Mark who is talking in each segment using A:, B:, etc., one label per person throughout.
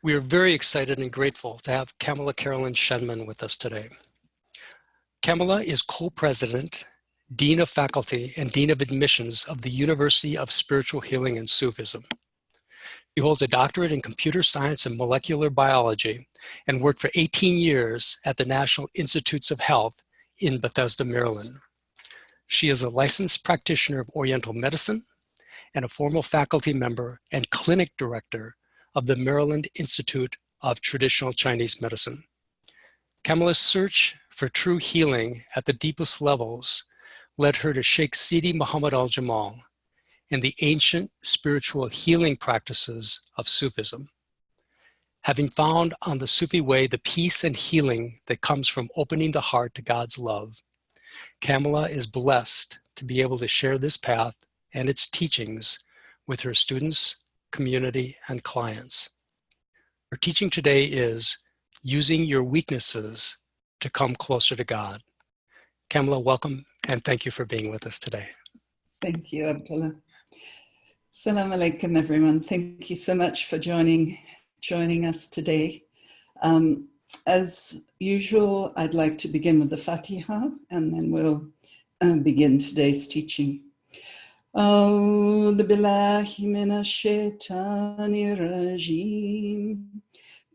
A: We are very excited and grateful to have Carolyn Shenmen with us today. Kamila is co-president, Dean of Faculty, and Dean of Admissions of the University of Spiritual Healing and Sufism. She holds a doctorate in computer science and molecular biology and worked for 18 years at the National Institutes of Health in Bethesda, Maryland. She is a licensed practitioner of Oriental medicine and a former faculty member and clinic director of the Maryland Institute of Traditional Chinese Medicine. Kamila's search for true healing at the deepest levels led her to Sheikh Sidi Muhammad al-Jamal and the ancient spiritual healing practices of Sufism. Having found on the Sufi way the peace and healing that comes from opening the heart to God's love, Kamila is blessed to be able to share this path and its teachings with her students, community, and clients. Her teaching today is using your weaknesses to come closer to God. Kamila, welcome, and thank you for being with us today.
B: Thank you, Abdullah. Assalamu alaikum, everyone. Thank you so much for joining us today. As usual, I'd like to begin with the Fatiha, and then we'll begin today's teaching. أعوذ بالله من الشيطان الرجيم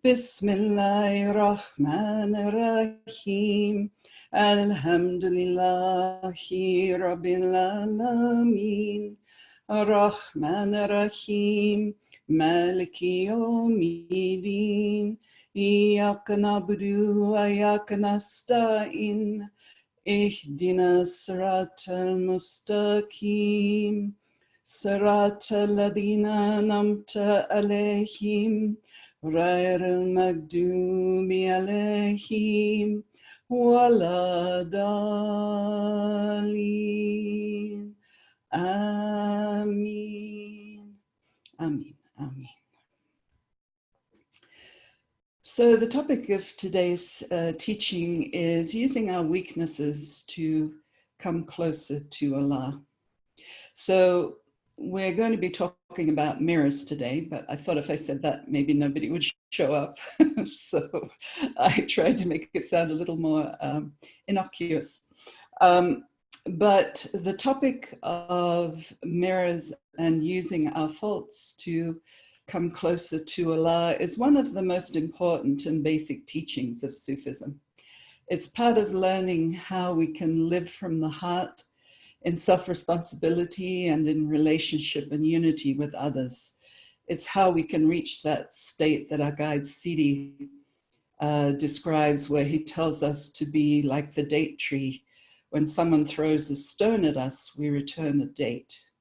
B: بسم الله الرحمن الرحيم الحمد لله رب العالمين الرحمن الرحيم مالك يوم الدين إياك نعبد وإياك نستعين اهدنا الصراط المستقيم صراط الذين أنعمت عليهم غير المغضوب عليهم ولا الضالين آمين آمين آمين. So the topic of today's teaching is using our weaknesses to come closer to Allah. So we're going to be talking about mirrors today, but I thought if I said that, maybe nobody would show up. So I tried to make it sound a little more innocuous. But the topic of mirrors and using our faults to come closer to Allah is one of the most important and basic teachings of Sufism. It's part of learning how we can live from the heart in self-responsibility and in relationship and unity with others. It's how we can reach that state that our guide Sidi describes, where he tells us to be like the date tree. When someone throws a stone at us, we return a date.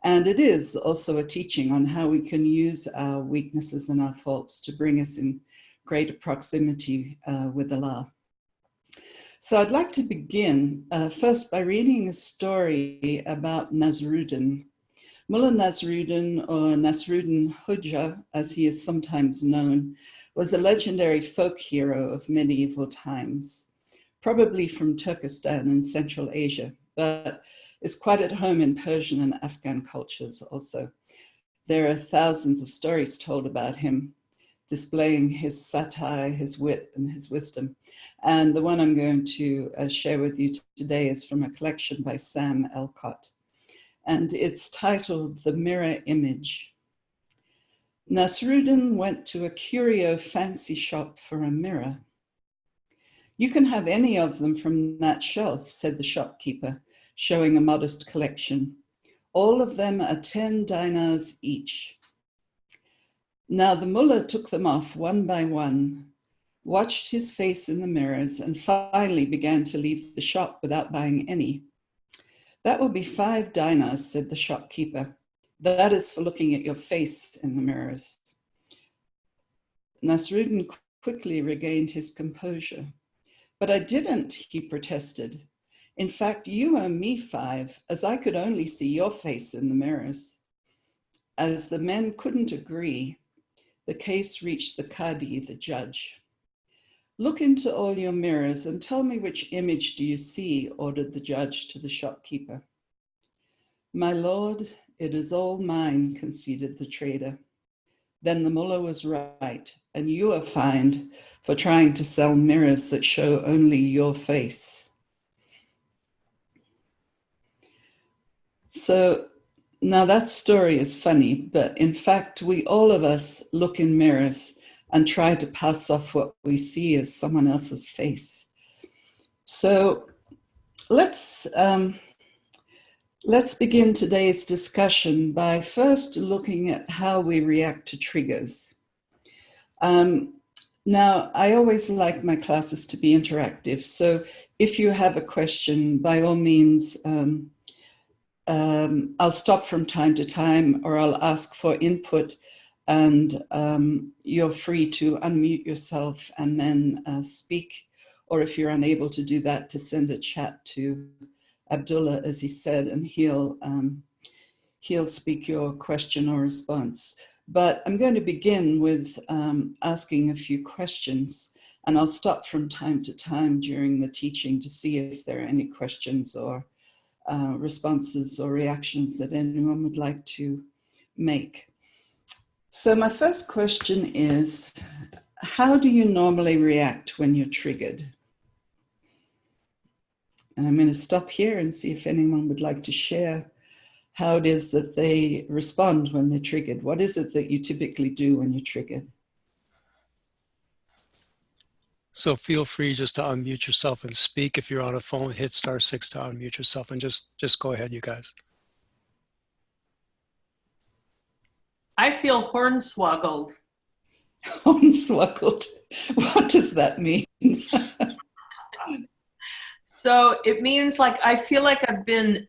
B: And it is also a teaching on how we can use our weaknesses and our faults to bring us in greater proximity with Allah. So I'd like to begin first by reading a story about Nasruddin. Mullah Nasruddin, or Nasruddin Hoja, as he is sometimes known, was a legendary folk hero of medieval times, probably from Turkestan in Central Asia, but is quite at home in Persian and Afghan cultures also. There are thousands of stories told about him, displaying his satire, his wit, and his wisdom. And the one I'm going to share with you today is from a collection by Sam Elcott. And it's titled The Mirror Image. Nasruddin went to a curio fancy shop for a mirror. "You can have any of them from that shelf," said the shopkeeper, showing a modest collection. "All of them are 10 dinars each." Now the mullah took them off one by one, watched his face in the mirrors, and finally began to leave the shop without buying any. "That will be 5 dinars, said the shopkeeper. "That is for looking at your face in the mirrors." Nasruddin quickly regained his composure. "But I didn't," he protested. "In fact, you owe me 5, as I could only see your face in the mirrors." As the men couldn't agree, the case reached the Qadi, the judge. "Look into all your mirrors and tell me which image do you see," ordered the judge to the shopkeeper. "My lord, it is all mine," conceded the trader. then the mullah was right, and you are fined for trying to sell mirrors that show only your face. So now that story is funny, but in fact, all of us look in mirrors and try to pass off what we see as someone else's face. So let's begin today's discussion by first looking at how we react to triggers. Now, I always like my classes to be interactive. So if you have a question, by all means, I'll stop from time to time, or I'll ask for input, and you're free to unmute yourself and then speak. Or if you're unable to do that, to send a chat to Abdullah, as he said, and he'll speak your question or response. But I'm going to begin with asking a few questions, and I'll stop from time to time during the teaching to see if there are any questions or responses or reactions that anyone would like to make. So my first question is, how do you normally react when you're triggered? And I'm going to stop here and see if anyone would like to share how it is that they respond when they're triggered. What is it that you typically do when you're triggered?
A: So feel free just to unmute yourself and speak. If you're on a phone, hit *6 to unmute yourself, and just go ahead, you guys.
C: I feel hornswoggled.
B: Hornswoggled. What does that mean?
C: So it means like I feel like I've been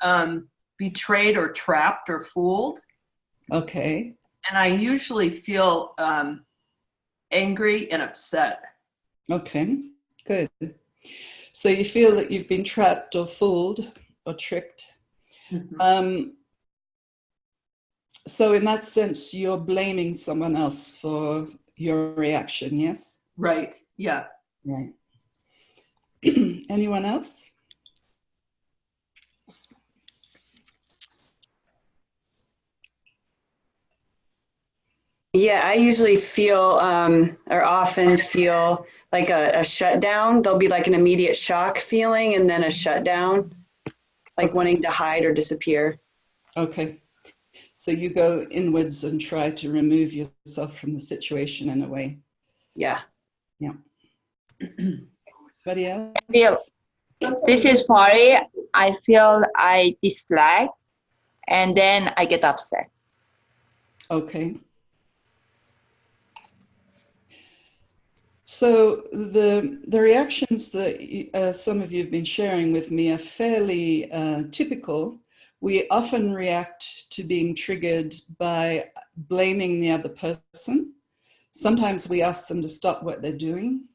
C: betrayed or trapped or fooled.
B: Okay.
C: And I usually feel angry and upset.
B: Okay, good. So you feel that you've been trapped or fooled or tricked. Mm-hmm. So in that sense, you're blaming someone else for your reaction, yes?
C: Right, yeah.
B: Right. Anyone else?
D: Yeah, I usually feel or often feel like a shutdown. There'll be like an immediate shock feeling and then a shutdown, like wanting to hide or disappear.
B: Okay. So you go inwards and try to remove yourself from the situation in a way.
D: Yeah.
B: Yeah. Anybody else?
E: This is Pari. I feel I dislike and then I get upset.
B: Okay. So the reactions that some of you have been sharing with me are fairly typical. We often react to being triggered by blaming the other person. Sometimes we ask them to stop what they're doing,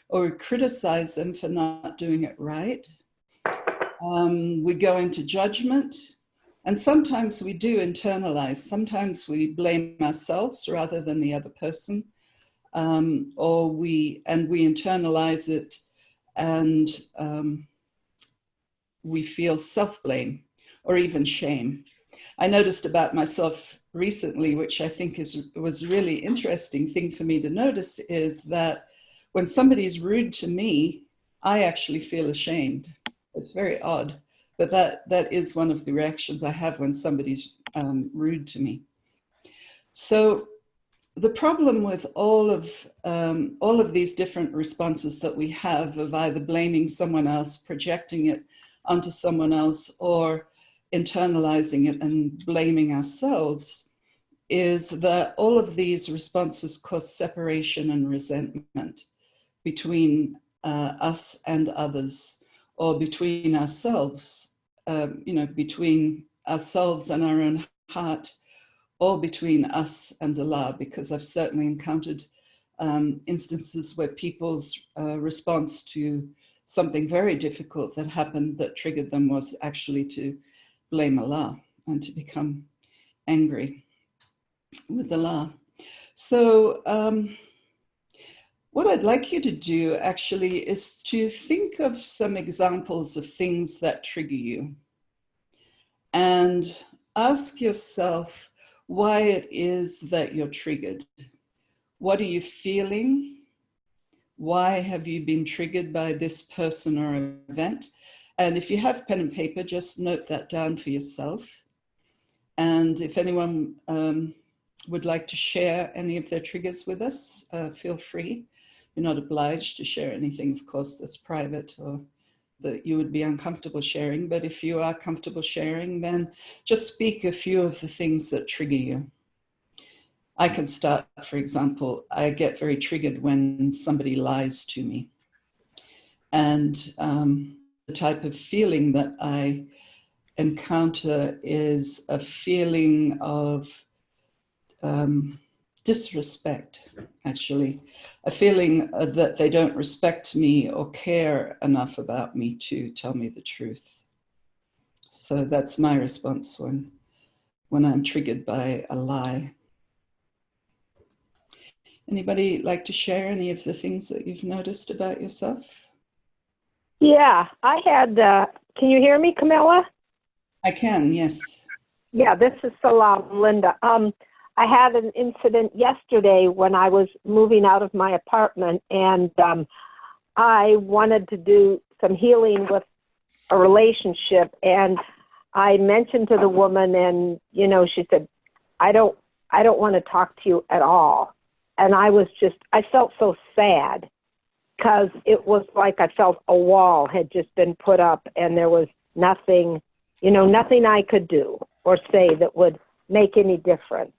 B: or we criticize them for not doing it right. We go into judgment, and sometimes we do internalize. Sometimes we blame ourselves rather than the other person. Or we internalize it, and we feel self-blame or even shame. I noticed about myself recently, which I think was really interesting thing for me to notice, is that when somebody's rude to me, I actually feel ashamed. It's very odd, but that is one of the reactions I have when somebody's rude to me. So the problem with all of these different responses that we have of either blaming someone else, projecting it onto someone else, or internalizing it and blaming ourselves, is that all of these responses cause separation and resentment between us and others, or between ourselves, between ourselves and our own heart, or between us and Allah, because I've certainly encountered instances where people's response to something very difficult that happened that triggered them was actually to blame Allah and to become angry with Allah. So what I'd like you to do actually is to think of some examples of things that trigger you and ask yourself, why it is that you're triggered. What are you feeling? Why have you been triggered by this person or event? And if you have pen and paper, just note that down for yourself. And if anyone would like to share any of their triggers with us, feel free. You're not obliged to share anything, of course, that's private or that you would be uncomfortable sharing. But if you are comfortable sharing, then just speak a few of the things that trigger you. I can start, for example, I get very triggered when somebody lies to me. And the type of feeling that I encounter is a feeling of disrespect, actually. A feeling that they don't respect me or care enough about me to tell me the truth. So that's my response when I'm triggered by a lie. Anybody like to share any of the things that you've noticed about yourself?
F: Yeah, I had, can you hear me, Camilla?
B: I can, yes.
F: Yeah, this is Salam, Linda. I had an incident yesterday when I was moving out of my apartment, and I wanted to do some healing with a relationship, and I mentioned to the woman, and she said, I don't want to talk to you at all. And I felt so sad, because it was like I felt a wall had just been put up, and there was nothing, nothing I could do or say that would make any difference.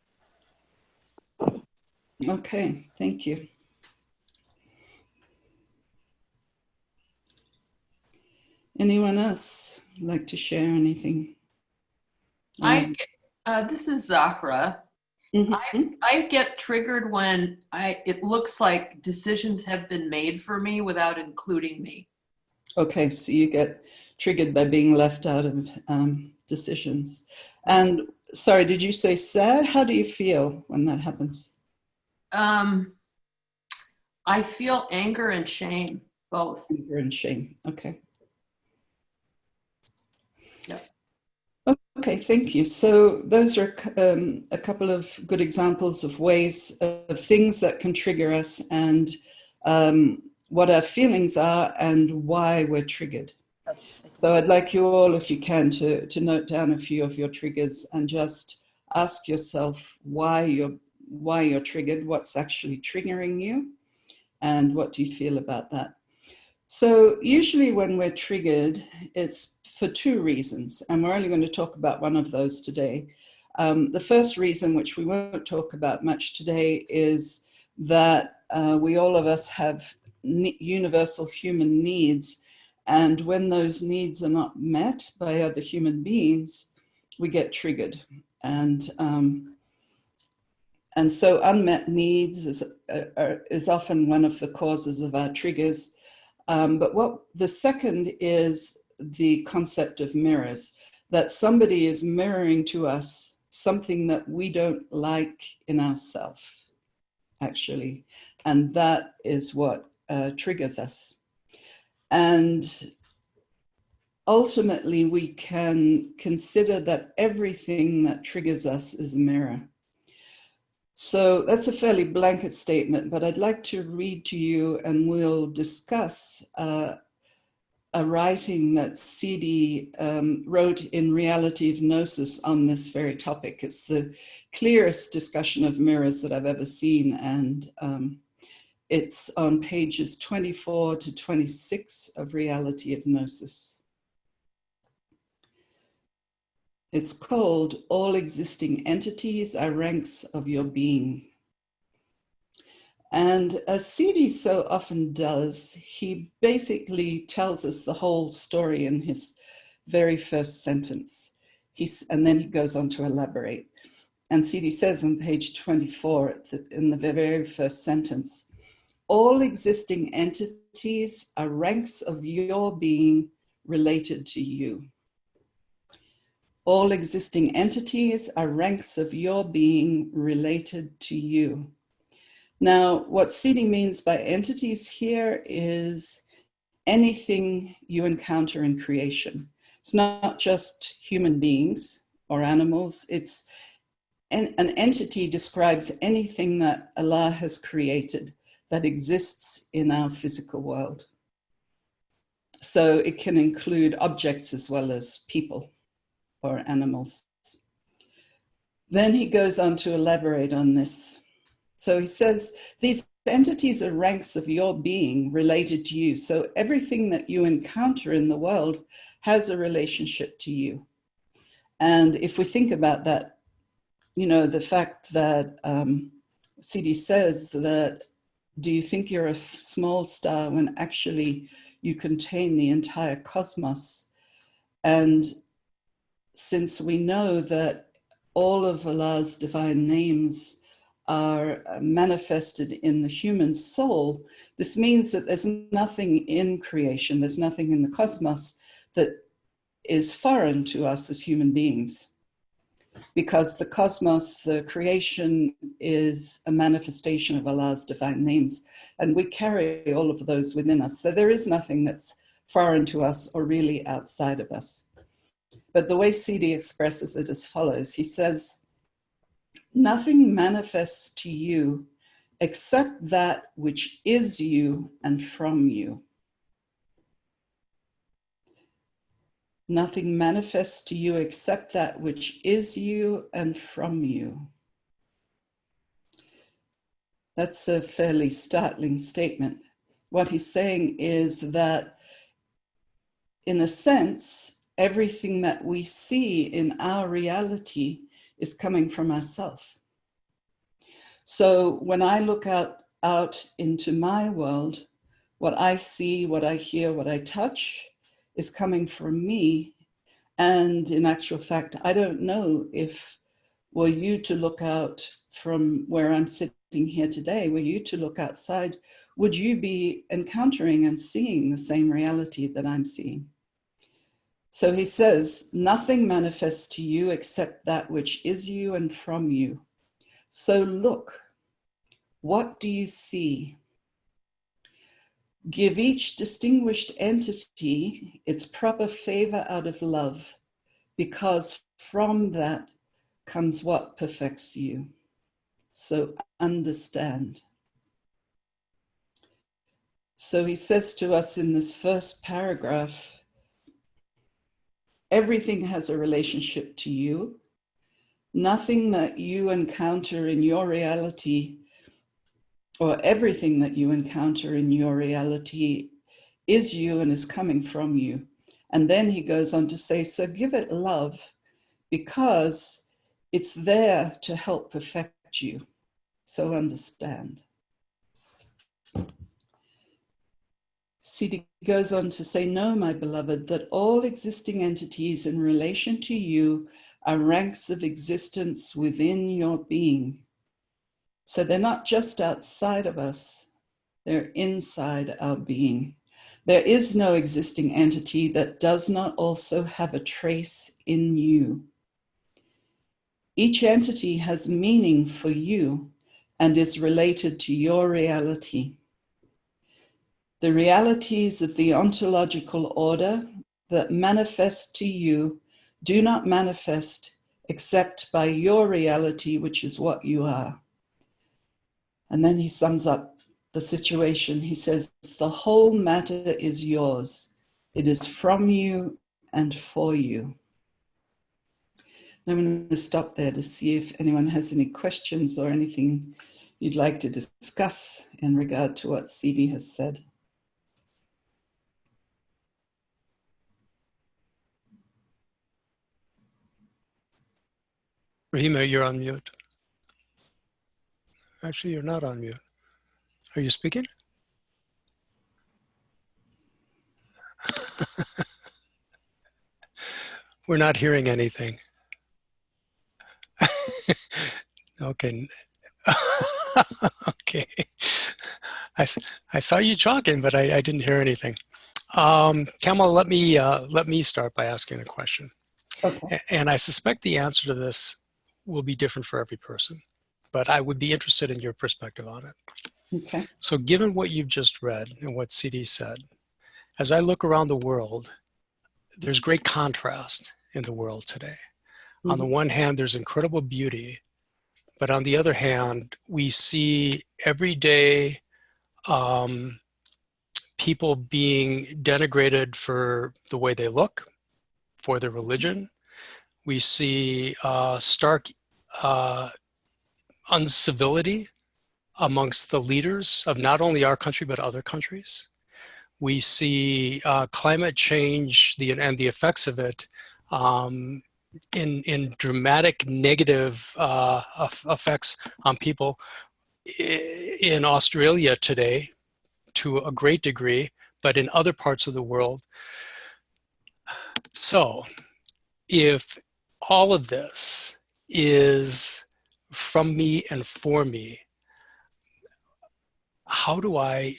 B: Okay, thank you. Anyone else like to share anything?
C: This is Zahra.
B: Mm-hmm.
C: I get triggered when it looks like decisions have been made for me without including me.
B: Okay, so you get triggered by being left out of decisions. And sorry, did you say sad? How do you feel when that happens?
C: I feel anger and shame, both.
B: Anger and shame. Okay.
C: Yep.
B: Okay, thank you. So those are a couple of good examples of ways of things that can trigger us and what our feelings are and why we're triggered. So I'd like you all, if you can, to note down a few of your triggers and just ask yourself why you're triggered, what's actually triggering you, and what do you feel about that. So usually when we're triggered, it's for two reasons, and we're only going to talk about one of those today. The first reason, which we won't talk about much today, is that we all of us have universal human needs, and when those needs are not met by other human beings, we get triggered. And so unmet needs is often one of the causes of our triggers. But what the second is the concept of mirrors, that somebody is mirroring to us something that we don't like in ourselves, actually. And that is what triggers us. And ultimately, we can consider that everything that triggers us is a mirror. So that's a fairly blanket statement, but I'd like to read to you, and we'll discuss a writing that C.D. wrote in Reality of Gnosis on this very topic. It's the clearest discussion of mirrors that I've ever seen, and it's on pages 24 to 26 of Reality of Gnosis. It's called All Existing Entities Are Ranks of Your Being. And as C.D. so often does, he basically tells us the whole story in his very first sentence. And then he goes on to elaborate. And C.D. says on page 24, in the very first sentence, all existing entities are ranks of your being related to you. All existing entities are ranks of your being related to you. Now, what C.D. means by entities here is anything you encounter in creation. It's not just human beings or animals, it's an entity describes anything that Allah has created that exists in our physical world. So it can include objects as well as people or animals. Then he goes on to elaborate on this. So he says, these entities are ranks of your being related to you. So everything that you encounter in the world has a relationship to you. And if we think about that, you know, the fact that CD says that, do you think you're a small star when actually you contain the entire cosmos? And since we know that all of Allah's divine names are manifested in the human soul, this means that there's nothing in creation, there's nothing in the cosmos that is foreign to us as human beings. Because the cosmos, the creation, is a manifestation of Allah's divine names, and we carry all of those within us. So there is nothing that's foreign to us or really outside of us. But the way CD expresses it as follows, he says, nothing manifests to you except that which is you and from you. Nothing manifests to you except that which is you and from you. That's a fairly startling statement. What he's saying is that, in a sense, everything that we see in our reality is coming from ourselves. So when I look out into my world, what I see, what I hear, what I touch is coming from me. And in actual fact, I don't know if, were you to look out from where I'm sitting here today, were you to look outside, would you be encountering and seeing the same reality that I'm seeing? So he says, nothing manifests to you except that which is you and from you. So look, what do you see? Give each distinguished entity its proper favor out of love, because from that comes what perfects you. So understand. So he says to us in this first paragraph, everything has a relationship to you. Nothing that you encounter in your reality, or everything that you encounter in your reality, is you and is coming from you. And then he goes on to say, so give it love, because it's there to help perfect you. So understand. CD goes on to say, know, my beloved, that all existing entities in relation to you are ranks of existence within your being. So they're not just outside of us, they're inside our being. There is no existing entity that does not also have a trace in you. Each entity has meaning for you and is related to your reality. The realities of the ontological order that manifest to you do not manifest except by your reality, which is what you are. And then he sums up the situation. He says, the whole matter is yours. It is from you and for you. And I'm going to stop there to see if anyone has any questions or anything you'd like to discuss in regard to what CD has said.
A: Rahima, you're on mute. Actually, you're not on mute. Are you speaking? We're not hearing anything. Okay. Okay. I saw you talking, but I didn't hear anything. Kamala, let me start by asking a question.
B: Okay.
A: And I suspect the answer to this will be different for every person, but I would be interested in your perspective on it.
B: Okay.
A: So given what you've just read and what CD said, as I look around the world, there's great contrast in the world today. On the one hand, there's incredible beauty But on the other hand, we see every day people being denigrated for the way they look, for their religion. We see stark uncivility amongst the leaders of not only our country, but other countries. We see climate change and the effects of it in dramatic negative effects on people in Australia today to a great degree, but in other parts of the world. So if all of this is from me and for me, how do I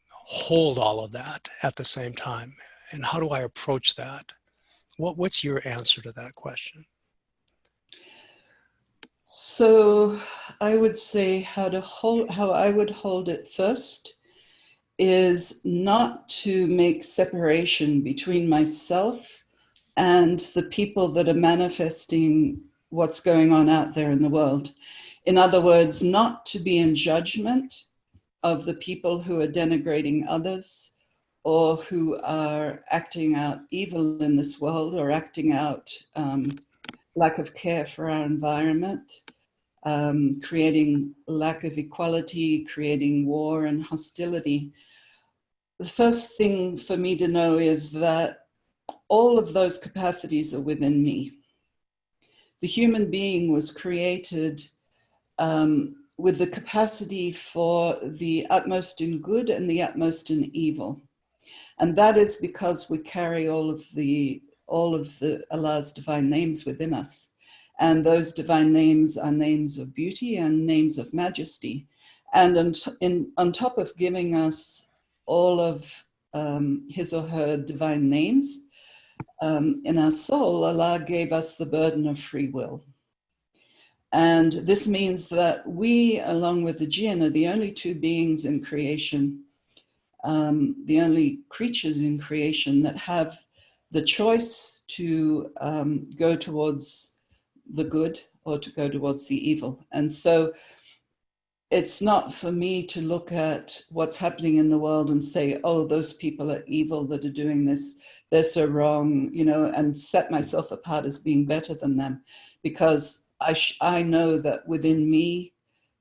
A: hold all of that at the same time? And how do I approach that? What's your answer to that question?
B: So I would say how I would hold it first is not to make separation between myself and the people that are manifesting what's going on out there in the world. In other words, not to be in judgment of the people who are denigrating others or who are acting out evil in this world or acting out lack of care for our environment, creating lack of equality, creating war and hostility. The first thing for me to know is that all of those capacities are within me. The human being was created with the capacity for the utmost in good and the utmost in evil. And that is because we carry all of the Allah's divine names within us. And those divine names are names of beauty and names of majesty. And on top of giving us all of his or her divine names, in our soul, Allah gave us the burden of free will. And this means that we, along with the jinn, are the only two beings in creation, the only creatures in creation that have the choice to go towards the good or to go towards the evil. And so it's not for me to look at what's happening in the world and say, oh, those people are evil that are doing this, they're so wrong, you know, and set myself apart as being better than them. Because I know that within me,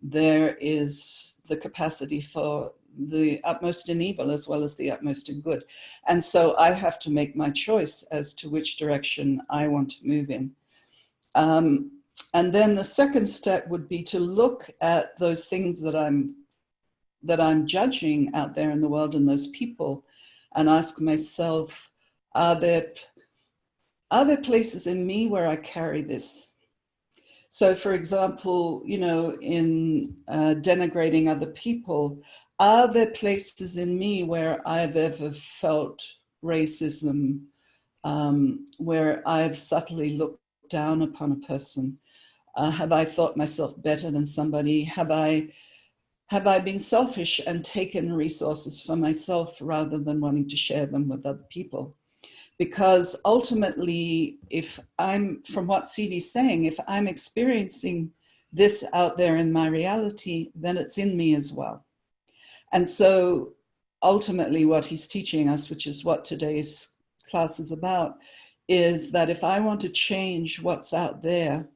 B: there is the capacity for the utmost in evil as well as the utmost in good. And so I have to make my choice as to which direction I want to move in. And then the second step would be to look at those things that I'm judging out there in the world and those people and ask myself, are there places in me where I carry this? So for example, you know, in denigrating other people, are there places in me where I've ever felt racism, where I've subtly looked down upon a person? Have I thought myself better than somebody? Have I been selfish and taken resources for myself rather than wanting to share them with other people? Because ultimately, from what Sidi's saying, if I'm experiencing this out there in my reality, then it's in me as well. And so ultimately what he's teaching us, which is what today's class is about, is that if I want to change what's out there,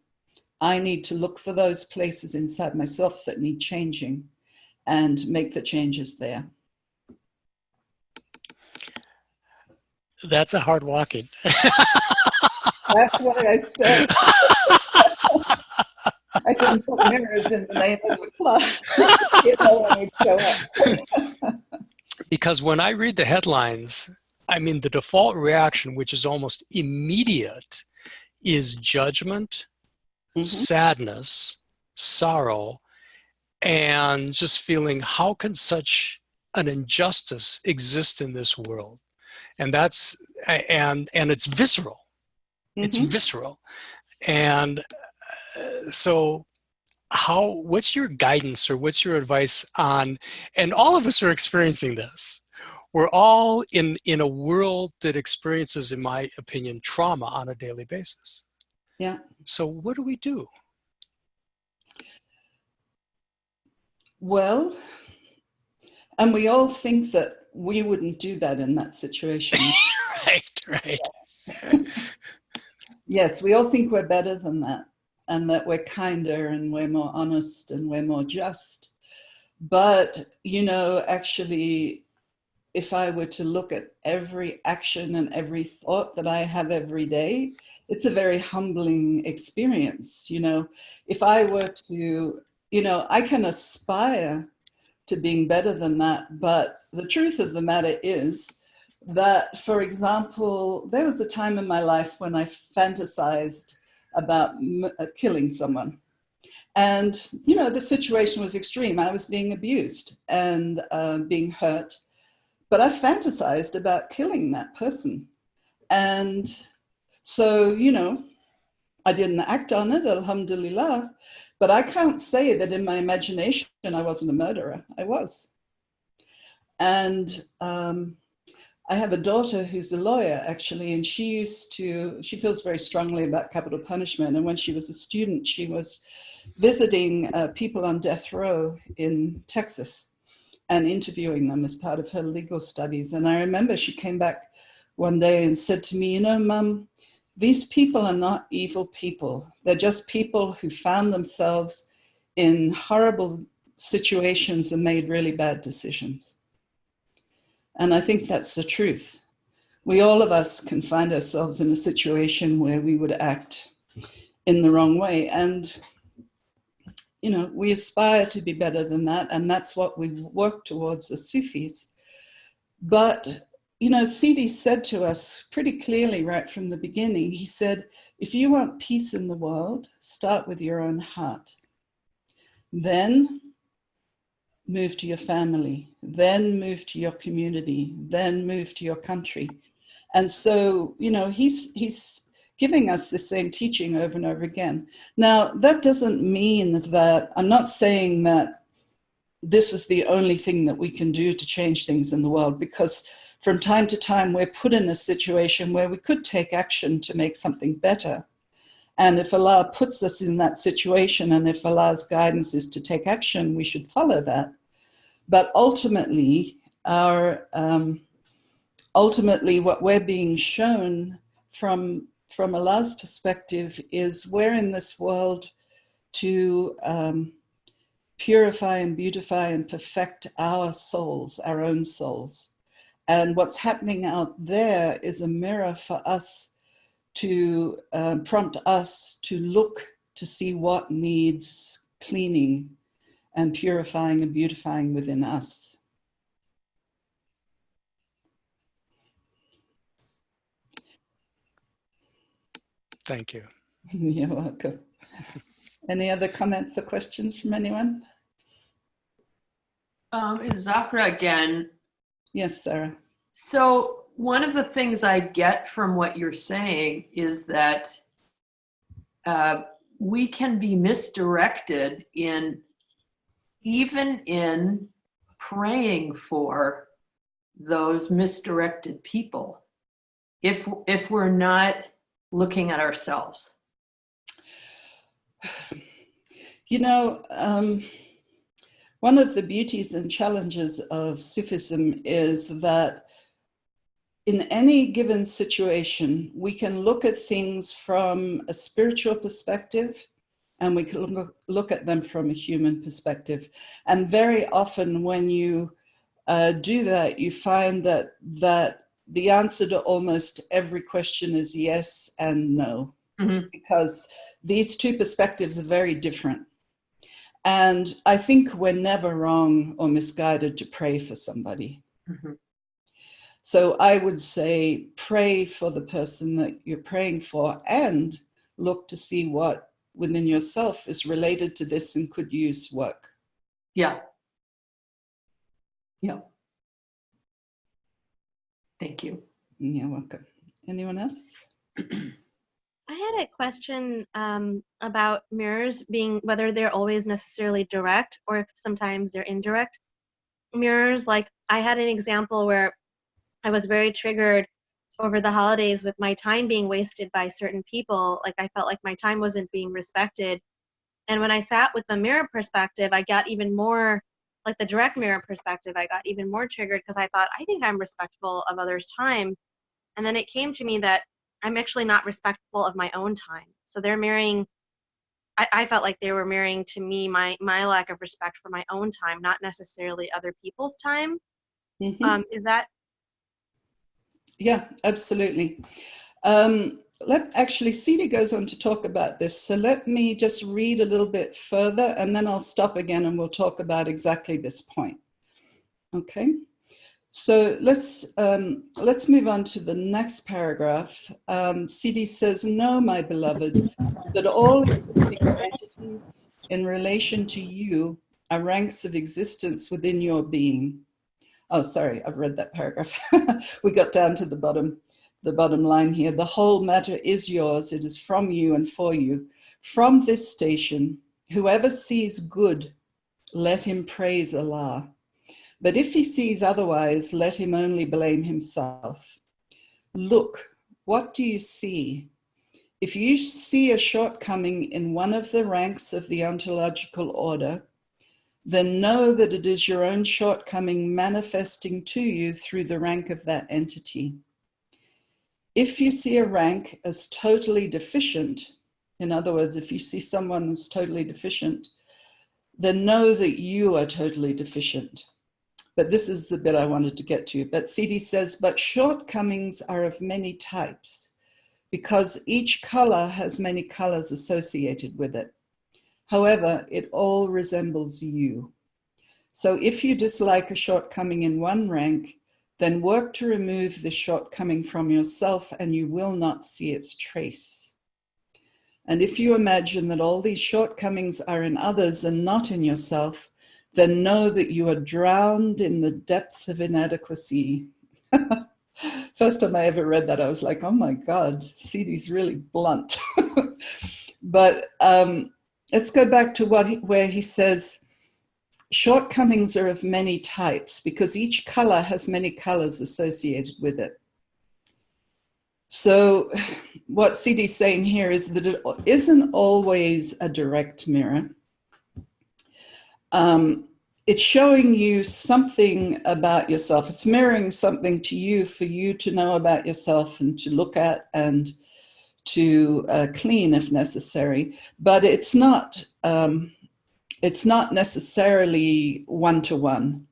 B: I need to look for those places inside myself that need changing and make the changes there.
A: That's a hard walking.
B: That's what I said. I didn't put mirrors in the name of the class. You know, when we show up.
A: Because when I read the headlines, I mean, the default reaction, which is almost immediate, is judgment, sadness, sorrow, and just feeling, how can such an injustice exist in this world? And that's, and it's visceral. It's visceral. And so what's your guidance or what's your advice on, and all of us are experiencing this. We're all in a world that experiences, in my opinion, trauma on a daily basis.
B: Yeah.
A: So what do we do?
B: Well, and we all think that we wouldn't do that in that situation.
A: Right.
B: Yes, we all think we're better than that, and that we're kinder and we're more honest and we're more just. But, actually, if I were to look at every action and every thought that I have every day, it's a very humbling experience. If I were to, I can aspire to being better than that. But the truth of the matter is that, for example, there was a time in my life when I fantasized about killing someone. And, the situation was extreme. I was being abused and being hurt. But I fantasized about killing that person. And so, I didn't act on it, alhamdulillah. But I can't say that in my imagination I wasn't a murderer. I was. And I have a daughter who's a lawyer, actually, and she feels very strongly about capital punishment. And when she was a student, she was visiting people on death row in Texas and interviewing them as part of her legal studies. And I remember she came back one day and said to me, Mom, these people are not evil people. They're just people who found themselves in horrible situations and made really bad decisions. And I think that's the truth. All of us can find ourselves in a situation where we would act in the wrong way. And, we aspire to be better than that. And that's what we work towards as Sufis. But, Sidi said to us pretty clearly right from the beginning, he said, if you want peace in the world, start with your own heart. Then move to your family, then move to your community, then move to your country. And so, he's giving us the same teaching over and over again. Now, that doesn't mean that, I'm not saying that this is the only thing that we can do to change things in the world, because from time to time, we're put in a situation where we could take action to make something better. And if Allah puts us in that situation, and if Allah's guidance is to take action, we should follow that. But ultimately, what we're being shown from Allah's perspective is we're in this world to purify and beautify and perfect our souls, our own souls. And what's happening out there is a mirror for us to prompt us to look to see what needs cleaning and purifying and beautifying within us.
A: Thank you.
B: You're welcome. Any other comments or questions from anyone?
C: It's Zahra again.
B: Yes, Sarah.
C: So one of the things I get from what you're saying is that we can be misdirected even in praying for those misdirected people if we're not looking at ourselves.
B: One of the beauties and challenges of Sufism is that in any given situation, we can look at things from a spiritual perspective, and we can look at them from a human perspective. And very often when you do that, you find that the answer to almost every question is yes and no, because these two perspectives are very different. And I think we're never wrong or misguided to pray for somebody. So I would say pray for the person that you're praying for and look to see what within yourself is related to this and could use work.
C: Yeah. Thank you.
B: You're welcome. Anyone else?
G: I had a question about mirrors being, whether they're always necessarily direct or if sometimes they're indirect mirrors. Like I had an example where I was very triggered over the holidays with my time being wasted by certain people. Like I felt like my time wasn't being respected. And when I sat with the mirror perspective, I got even more like the direct mirror perspective, I got even more triggered because I thought, I think I'm respectful of others' time. And then it came to me that I'm actually not respectful of my own time. So they're mirroring, I felt like they were mirroring to me my lack of respect for my own time, not necessarily other people's time. Is that?
B: Yeah, absolutely. Actually, Cede goes on to talk about this. So let me just read a little bit further, and then I'll stop again and we'll talk about exactly this point. Okay. So let's move on to the next paragraph. Cede says, "Know, my beloved, that all existing entities in relation to you are ranks of existence within your being." Oh, sorry, I've read that paragraph. We got down to the bottom line here. "The whole matter is yours. It is from you and for you. From this station, whoever sees good, let him praise Allah. But if he sees otherwise, let him only blame himself. Look, what do you see? If you see a shortcoming in one of the ranks of the ontological order, then know that it is your own shortcoming manifesting to you through the rank of that entity. If you see a rank as totally deficient, in other words, if you see someone as totally deficient, then know that you are totally deficient." But this is the bit I wanted to get to. But Cede says, "But shortcomings are of many types, because each color has many colors associated with it. However, it all resembles you. So if you dislike a shortcoming in one rank, then work to remove this shortcoming from yourself and you will not see its trace. And if you imagine that all these shortcomings are in others and not in yourself, then know that you are drowned in the depth of inadequacy." First time I ever read that, I was like, oh my God, Cede's really blunt. But let's go back to where he says, shortcomings are of many types because each color has many colors associated with it. So what Cede's saying here is that it isn't always a direct mirror. It's showing you something about yourself. It's mirroring something to you for you to know about yourself and to look at and to clean if necessary. But it's not necessarily one-to-one.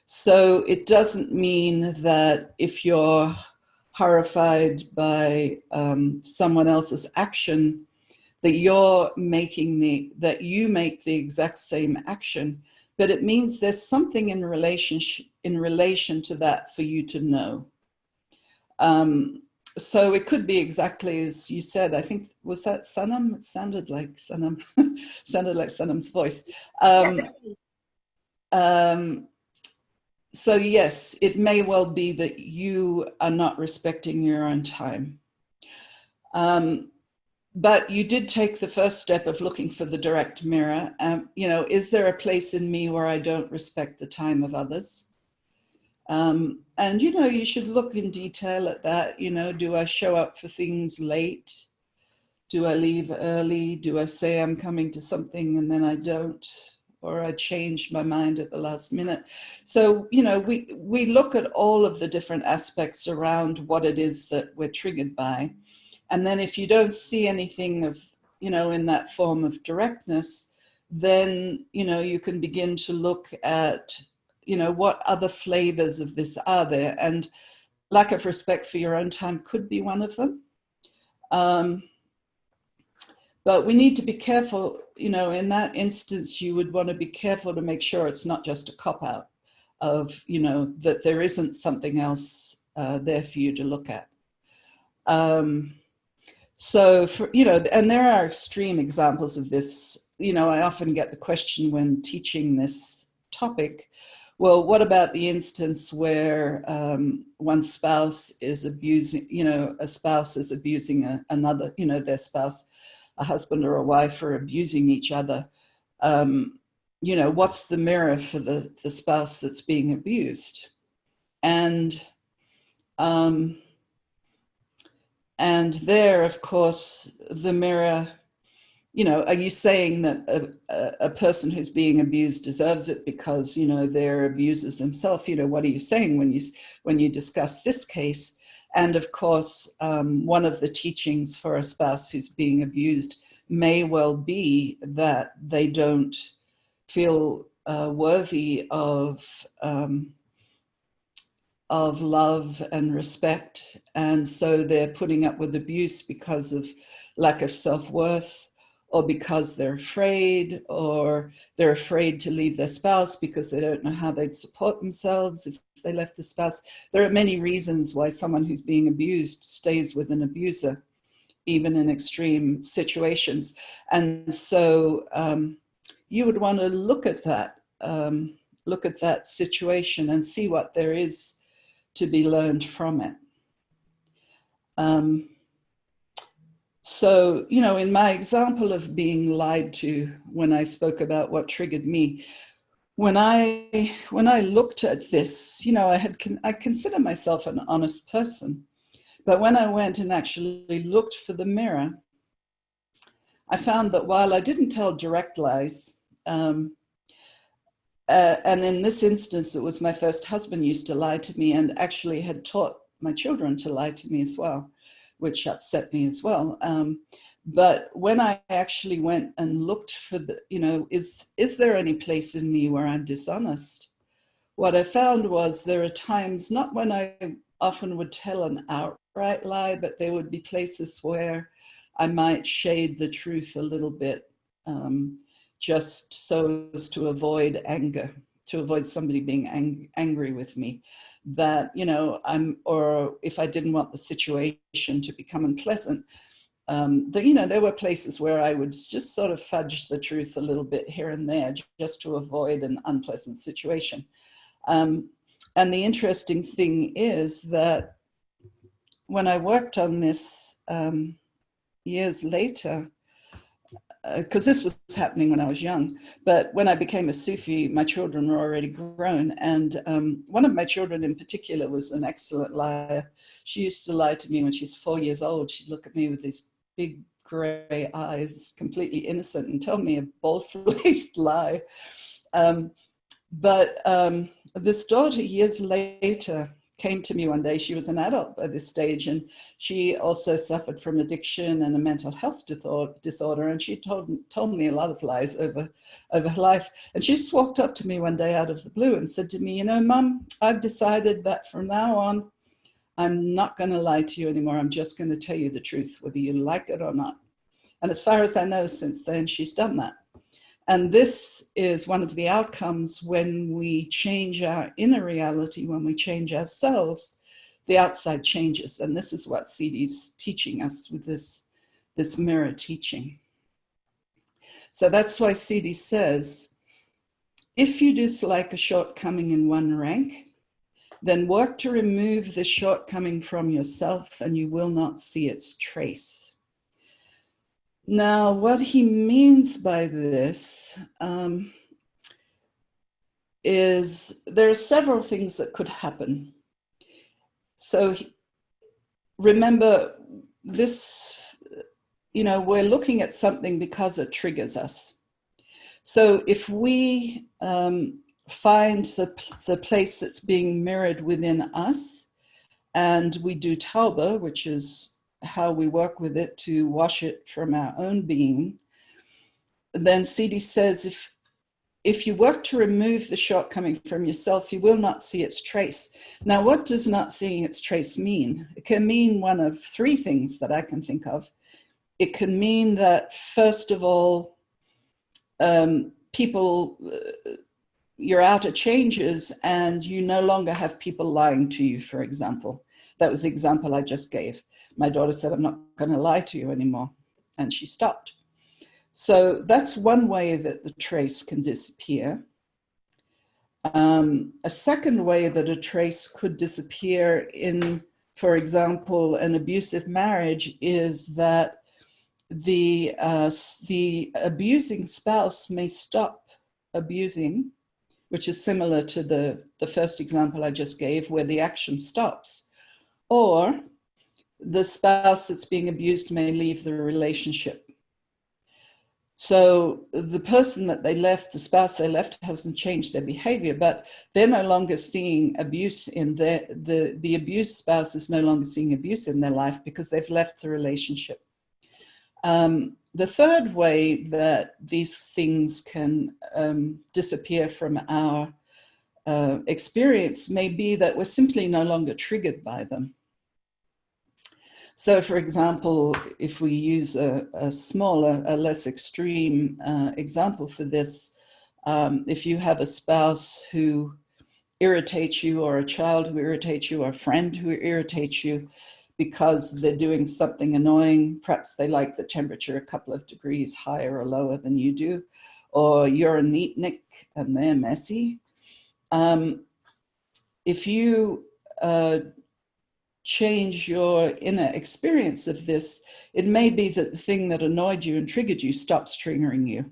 B: So it doesn't mean that if you're horrified by someone else's action, that you make the exact same action, but it means there's something in relation to that for you to know. So it could be exactly as you said. I think, was that Sanam? It sounded like Sanam, sounded like Sanam's voice. So yes, it may well be that you are not respecting your own time. But you did take the first step of looking for the direct mirror. Is there a place in me where I don't respect the time of others? And, you should look in detail at that. Do I show up for things late? Do I leave early? Do I say I'm coming to something and then I don't? Or I change my mind at the last minute? So, we look at all of the different aspects around what it is that we're triggered by. And then if you don't see anything of, in that form of directness, then, you can begin to look at, what other flavors of this are there. And lack of respect for your own time could be one of them. But we need to be careful, in that instance, you would want to be careful to make sure it's not just a cop-out of, that there isn't something else there for you to look at. So, and there are extreme examples of this. I often get the question when teaching this topic, well, what about the instance where one spouse is abusing, a spouse is abusing another, their spouse, a husband or a wife are abusing each other. What's the mirror for the spouse that's being abused? And there, of course, the mirror, you know, are you saying that a person who's being abused deserves it because, you know, they're abusers themselves? You know, what are you saying when you discuss this case? And of course, one of the teachings for a spouse who's being abused may well be that they don't feel worthy of love and respect, and so they're putting up with abuse because of lack of self-worth, or because they're afraid, or they're afraid to leave their spouse because they don't know how they'd support themselves if they left the spouse. There are many reasons why someone who's being abused stays with an abuser, even in extreme situations. And so you would want to look at that situation and see what there is to be learned from it. So, you know, in my example of being lied to, when I spoke about what triggered me, when I looked at this, you know, I consider myself an honest person, but when I went and actually looked for the mirror, I found that while I didn't tell direct lies, and in this instance, it was my first husband used to lie to me and actually had taught my children to lie to me as well, which upset me as well. But when I actually went and looked for the, you know, is there any place in me where I'm dishonest? What I found was there are times, not when I often would tell an outright lie, but there would be places where I might shade the truth a little bit, just so as to avoid anger, to avoid somebody being angry with me. That, you know, or if I didn't want the situation to become unpleasant, you know, there were places where I would just sort of fudge the truth a little bit here and there, just to avoid an unpleasant situation. And the interesting thing is that when I worked on this years later, because this was happening when I was young, but when I became a Sufi, my children were already grown. And one of my children in particular was an excellent liar. She used to lie to me when she was 4 years old. She'd look at me with these big gray eyes, completely innocent, and tell me a bold-faced lie. But this daughter, years later, came to me one day. She was an adult by this stage, and she also suffered from addiction and a mental health disorder. And she told me a lot of lies over her life. And she just walked up to me one day out of the blue and said to me, you know, Mom, I've decided that from now on, I'm not going to lie to you anymore. I'm just going to tell you the truth, whether you like it or not. And as far as I know, since then, she's done that. And this is one of the outcomes when we change our inner reality, when we change ourselves, the outside changes. And this is what CD's teaching us with this mirror teaching. So that's why CD says, if you dislike a shortcoming in one rank, then work to remove the shortcoming from yourself and you will not see its trace. Now, what he means by this is there are several things that could happen. So remember this, you know, we're looking at something because it triggers us. So if we find the place that's being mirrored within us, and we do tauba, which is how we work with it to wash it from our own being, then CD says, if you work to remove the shortcoming from yourself, you will not see its trace. Now, what does not seeing its trace mean? It can mean one of three things that I can think of. It can mean that, first of all, your outer changes and you no longer have people lying to you, for example. That was the example I just gave. My daughter said, I'm not going to lie to you anymore. And she stopped. So that's one way that the trace can disappear. A second way that a trace could disappear in, for example, an abusive marriage is that the abusing spouse may stop abusing, which is similar to the first example I just gave, where the action stops. Or the spouse that's being abused may leave the relationship. So the person that they left, the spouse they left, hasn't changed their behavior, but they're no longer seeing abuse in the abused spouse is no longer seeing abuse in their life because they've left the relationship. The third way that these things can disappear from our experience may be that we're simply no longer triggered by them. So, for example, if we use a smaller, a less extreme example for this, if you have a spouse who irritates you, or a child who irritates you, or a friend who irritates you because they're doing something annoying, perhaps they like the temperature a couple of degrees higher or lower than you do, or you're a neatnik and they're messy. If you change your inner experience of this, it may be that the thing that annoyed you and triggered you stops triggering you.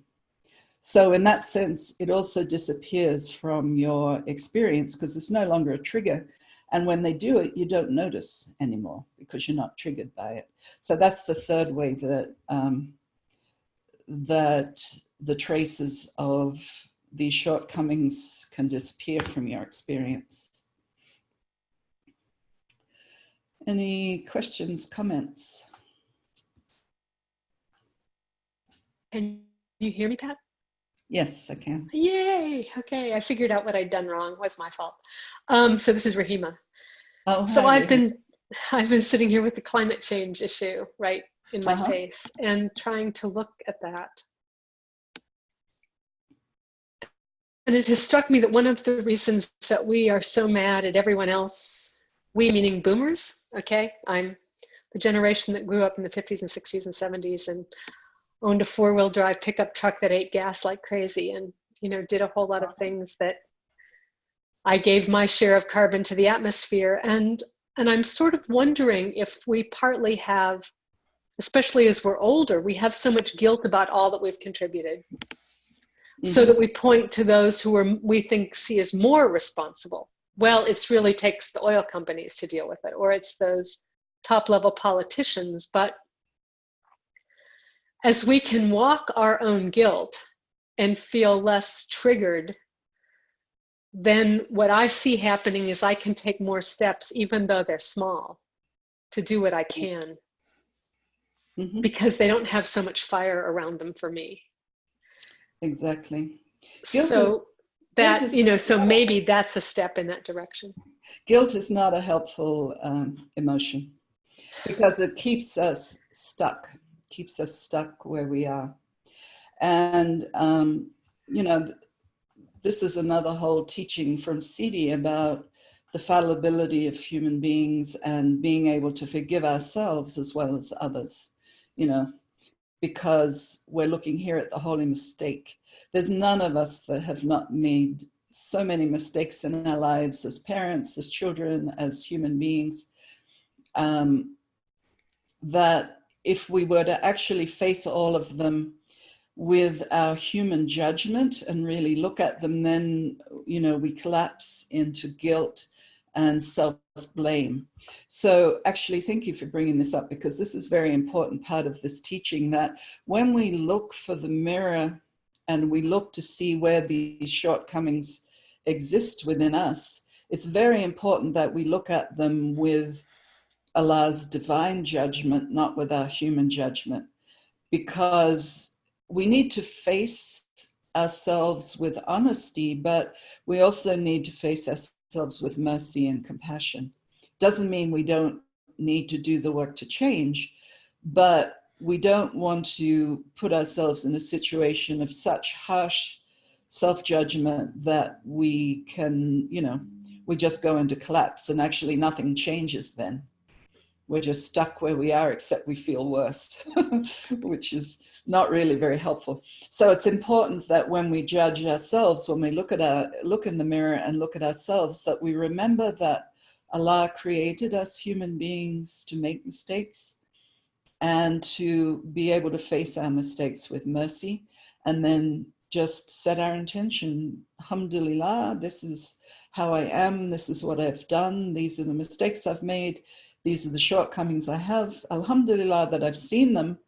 B: So in that sense, it also disappears from your experience because it's no longer a trigger. And when they do it, you don't notice anymore because you're not triggered by it. So that's the third way that, that the traces of these shortcomings can disappear from your experience. Any questions, comments?
H: Can you hear me, Pat?
B: Yes, I can.
H: Yay! Okay, I figured out what I'd done wrong. It was my fault. So this is Rahima.
B: Oh,
H: so
B: hi,
H: I've been sitting here with the climate change issue right in my face and trying to look at that. And it has struck me that one of the reasons that we are so mad at everyone else, we meaning boomers, okay? I'm the generation that grew up in the 50s and 60s and 70s and owned a 4-wheel drive pickup truck that ate gas like crazy and, you know, did a whole lot of things that I gave my share of carbon to the atmosphere. And I'm sort of wondering if we partly have, especially as we're older, we have so much guilt about all that we've contributed. So that we point to those who we think see as more responsible. Well, it's really takes the oil companies to deal with it, or it's those top level politicians. But as we can walk our own guilt and feel less triggered, then what I see happening is I can take more steps, even though they're small, to do what I can, because they don't have so much fire around them for me.
B: Exactly.
H: So that, you know, so maybe that's a step in that direction.
B: Guilt is not a helpful emotion because it keeps us stuck where we are. And, you know, this is another whole teaching from Siddhi about the fallibility of human beings and being able to forgive ourselves as well as others, you know, because we're looking here at the holy mistake. There's none of us that have not made so many mistakes in our lives as parents, as children, as human beings, that if we were to actually face all of them with our human judgment and really look at them, then, you know, we collapse into guilt and self-blame. So actually, thank you for bringing this up, because this is a very important part of this teaching, that when we look for the mirror and we look to see where these shortcomings exist within us, it's very important that we look at them with Allah's divine judgment, not with our human judgment, because we need to face ourselves with honesty, but we also need to face ourselves with mercy and compassion. Doesn't mean we don't need to do the work to change, but we don't want to put ourselves in a situation of such harsh self-judgment that we can, you know, we just go into collapse and actually nothing changes then. We're just stuck where we are, except we feel worse, which is not really very helpful. So it's important that when we judge ourselves, when we look in the mirror and look at ourselves, that we remember that Allah created us human beings to make mistakes and to be able to face our mistakes with mercy, and then just set our intention. Alhamdulillah, this is how I am, this is what I've done, these are the mistakes I've made, these are the shortcomings I have. Alhamdulillah that I've seen them,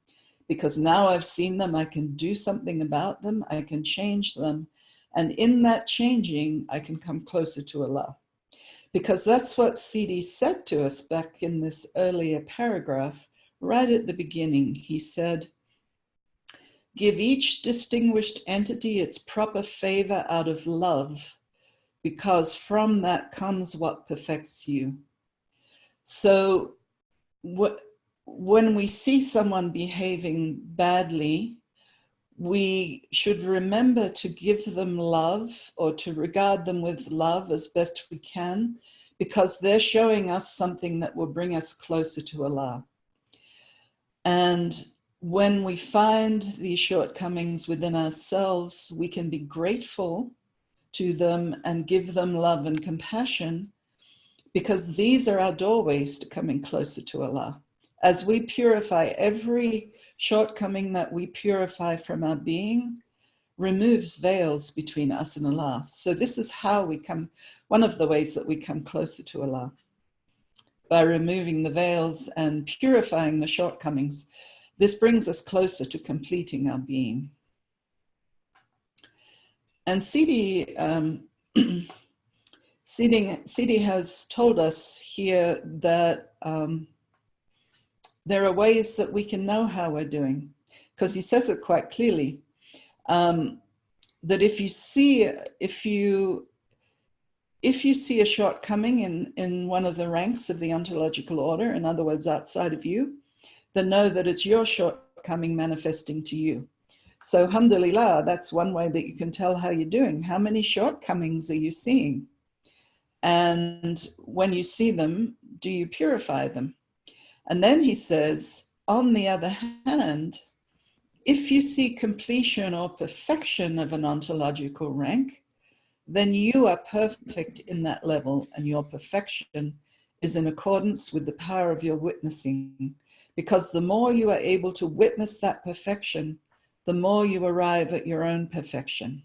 B: because now I've seen them, I can do something about them, I can change them. And in that changing, I can come closer to Allah. Because that's what Sidi said to us back in this earlier paragraph, right at the beginning. He said, give each distinguished entity its proper favor out of love, because from that comes what perfects you. So when we see someone behaving badly, we should remember to give them love, or to regard them with love as best we can, because they're showing us something that will bring us closer to Allah. And when we find these shortcomings within ourselves, we can be grateful to them and give them love and compassion, because these are our doorways to coming closer to Allah. As we purify, every shortcoming that we purify from our being removes veils between us and Allah. So this is how we come, one of the ways that we come closer to Allah, by removing the veils and purifying the shortcomings. This brings us closer to completing our being. And Sidi has told us here that there are ways that we can know how we're doing, because he says it quite clearly, that if you see a shortcoming in one of the ranks of the ontological order, in other words, outside of you, then know that it's your shortcoming manifesting to you. So alhamdulillah, that's one way that you can tell how you're doing. How many shortcomings are you seeing? And when you see them, do you purify them? And then he says, on the other hand, if you see completion or perfection of an ontological rank, then you are perfect in that level, and your perfection is in accordance with the power of your witnessing. Because the more you are able to witness that perfection, the more you arrive at your own perfection.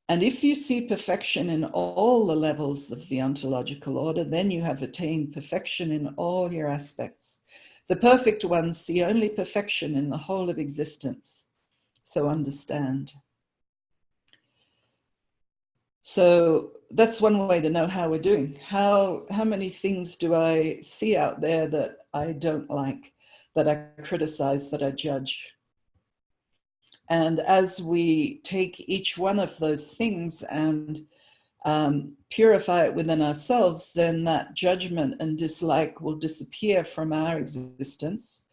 B: And if you see perfection in all the levels of the ontological order, then you have attained perfection in all your aspects. The perfect ones see only perfection in the whole of existence. So understand. So that's one way to know how we're doing. How many things do I see out there that I don't like, that I criticize, that I judge? And as we take each one of those things and purify it within ourselves, then that judgment and dislike will disappear from our existence.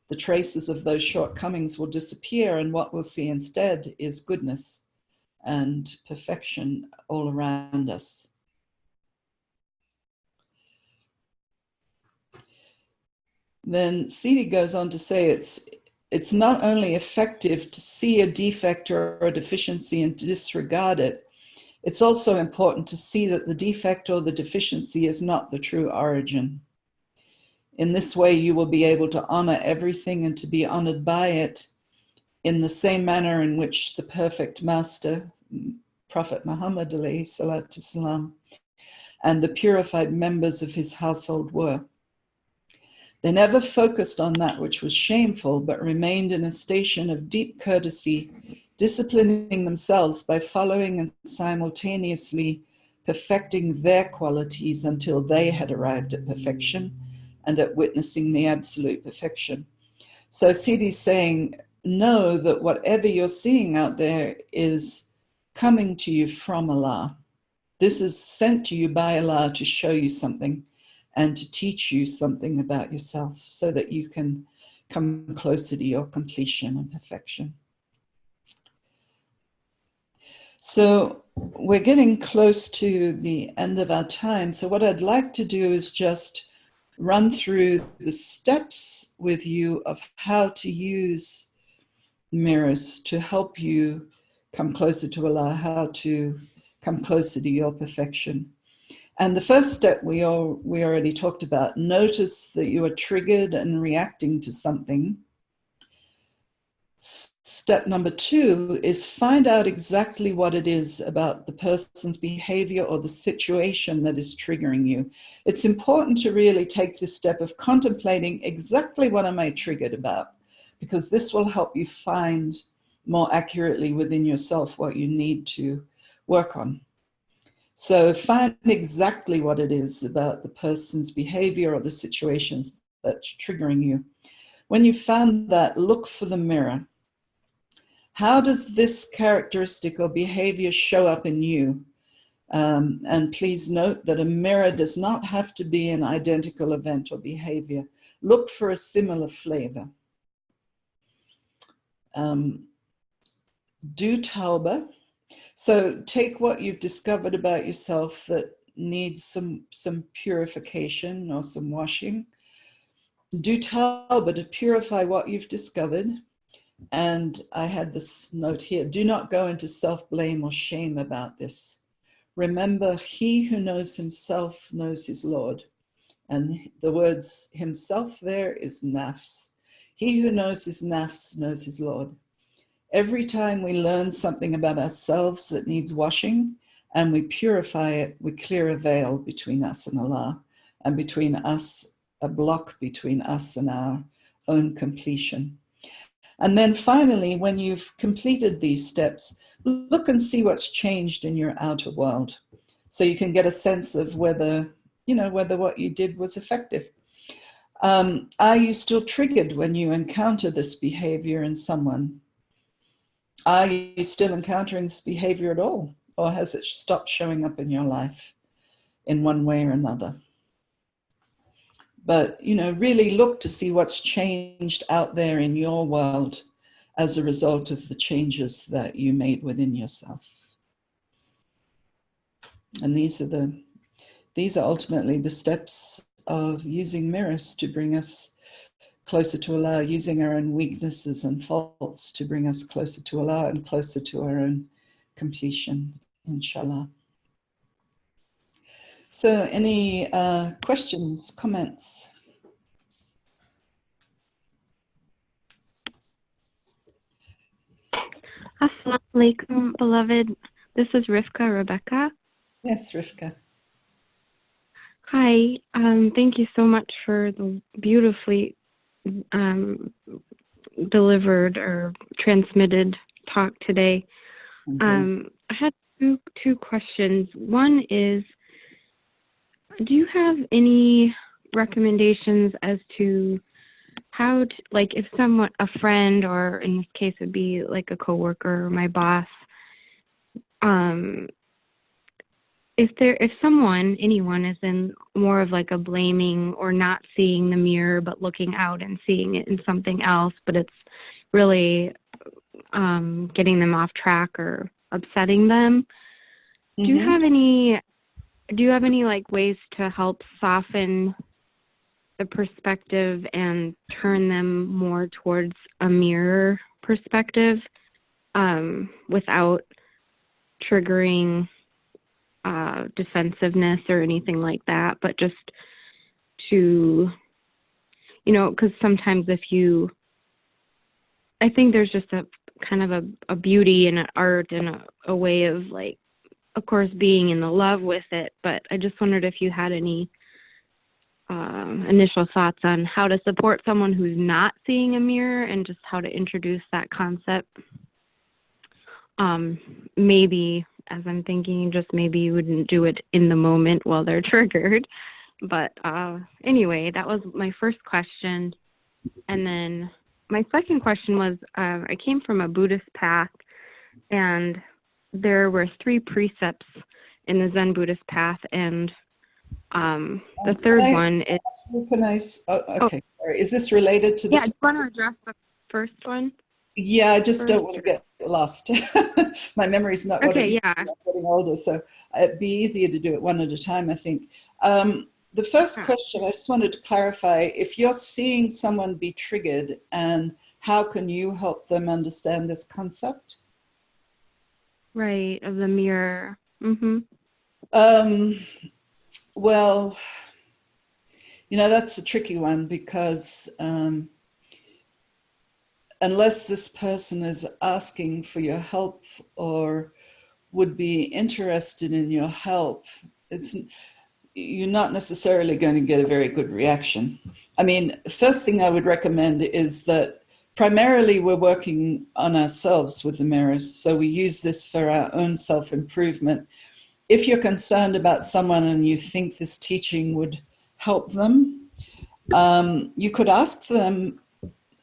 B: The traces of those shortcomings will disappear, and what we'll see instead is goodness and perfection all around us. Then Sidi goes on to say it's not only effective to see a defect or a deficiency and to disregard it, it's also important to see that the defect or the deficiency is not the true origin. In this way, you will be able to honor everything and to be honored by it in the same manner in which the perfect master, Prophet Muhammad alayhi salatu salam, and the purified members of his household were. They never focused on that which was shameful, but remained in a station of deep courtesy, disciplining themselves by following and simultaneously perfecting their qualities until they had arrived at perfection and at witnessing the absolute perfection. So Sidi's saying, know that whatever you're seeing out there is coming to you from Allah. This is sent to you by Allah to show you something and to teach you something about yourself so that you can come closer to your completion and perfection. So we're getting close to the end of our time. So what I'd like to do is just run through the steps with you of how to use mirrors to help you come closer to Allah, how to come closer to your perfection. And the first step we already talked about. Notice that you are triggered and reacting to something. Step number 2 is find out exactly what it is about the person's behavior or the situation that is triggering you. It's important to really take this step of contemplating exactly what am I triggered about, because this will help you find more accurately within yourself what you need to work on. So find exactly what it is about the person's behavior or the situations that's triggering you. When you found that, look for the mirror. How does this characteristic or behavior show up in you? And please note that a mirror does not have to be an identical event or behavior. Look for a similar flavor. Do Tauba. So take what you've discovered about yourself that needs some purification or some washing. Do Tauba to purify what you've discovered. And I had this note here, do not go into self-blame or shame about this. Remember, he who knows himself knows his Lord. And the words himself there is nafs. He who knows his nafs knows his Lord. Every time we learn something about ourselves that needs washing and we purify it, we clear a veil between us and Allah, and between us, a block between us and our own completion. And then finally, when you've completed these steps, look and see what's changed in your outer world, so you can get a sense of whether what you did was effective. Are you still triggered when you encounter this behavior in someone? Are you still encountering this behavior at all? Or has it stopped showing up in your life in one way or another? But, really look to see what's changed out there in your world as a result of the changes that you made within yourself. And these are ultimately the steps of using mirrors to bring us closer to Allah, using our own weaknesses and faults to bring us closer to Allah and closer to our own completion, inshallah. So any questions, comments?
I: Assalamu alaikum, beloved. This is Rebecca.
B: Yes, Rivka.
I: Hi, thank you so much for the beautifully delivered or transmitted talk today. I had two questions. One is, do you have any recommendations as to how to, like, if someone, a friend, or in this case would be like a coworker or my boss, if anyone is in more of like a blaming or not seeing the mirror but looking out and seeing it in something else, but it's really getting them off track or upsetting them, do you have any like ways to help soften the perspective and turn them more towards a mirror perspective without triggering defensiveness or anything like that, but just to, because sometimes I think there's just a kind of a beauty and an art and a way of, like, of course, being in the love with it, but I just wondered if you had any initial thoughts on how to support someone who's not seeing a mirror and just how to introduce that concept. Maybe, as I'm thinking, just maybe you wouldn't do it in the moment while they're triggered. But anyway, that was my first question. And then my second question was, I came from a Buddhist path, and there were 3 precepts in the Zen Buddhist path, and the third one is...
B: Okay, sorry. Is this related to the...
I: Yeah, I just want to address the first one.
B: Yeah, I just don't want to get lost. My memory's not what it is. I'm getting older, so it'd be easier to do it one at a time, I think. The first question, I just wanted to clarify, if you're seeing someone be triggered, and how can you help them understand this concept?
I: Right, of the mirror.
B: Well, that's a tricky one, because unless this person is asking for your help or would be interested in your help, you're not necessarily going to get a very good reaction. I mean, first thing I would recommend is that primarily we're working on ourselves with the mirrors. So we use this for our own self-improvement. If you're concerned about someone and you think this teaching would help them, you could ask them,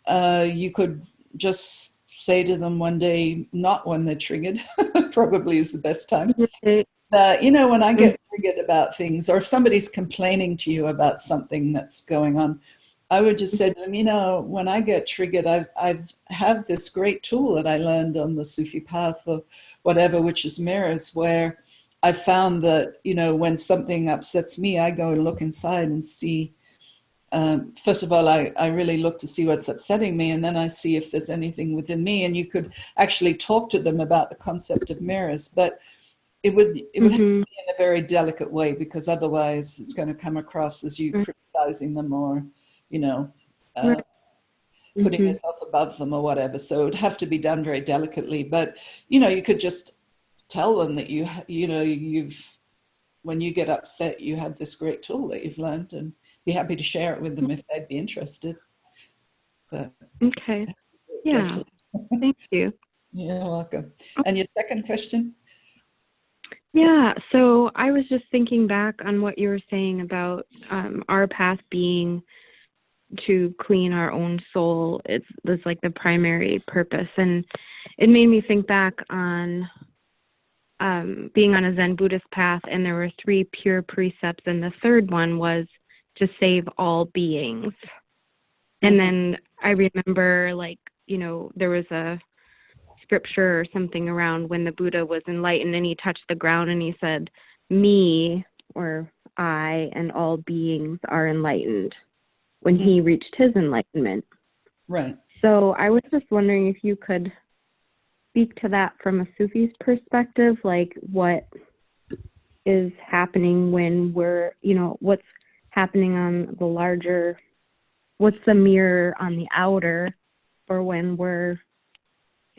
B: you could just say to them one day, not when they're triggered, probably is the best time. You know, when I get triggered about things, or if somebody's complaining to you about something that's going on, I would just say to them, you know, when I get triggered, I have this great tool that I learned on the Sufi path or whatever, which is mirrors, where I found that, you know, when something upsets me, I go and look inside and see. First of all, I really look to see what's upsetting me, and then I see if there's anything within me. And you could actually talk to them about the concept of mirrors, but it would have to be in a very delicate way, because otherwise it's going to come across as you criticizing them or, you know, putting yourself above them or whatever. So it would have to be done very delicately. But, you know, you could just tell them that you know, when you get upset, you have this great tool that you've learned, and be happy to share it with them if they'd be interested. But
I: okay. Yeah. Thank you.
B: You're welcome. And your second question?
I: Yeah, so I was just thinking back on what you were saying about our path being to clean our own soul. It's like the primary purpose. And it made me think back on being on a Zen Buddhist path, and there were 3 pure precepts, and the third one was to save all beings. And then I remember, like, you know, there was a scripture or something around when the Buddha was enlightened and he touched the ground and he said, me, or I, and all beings are enlightened, when he reached his enlightenment.
B: Right.
I: So I was just wondering if you could speak to that from a Sufi's perspective, like what is happening when we're, you know, what's happening on the larger, what's the mirror on the outer, or when we're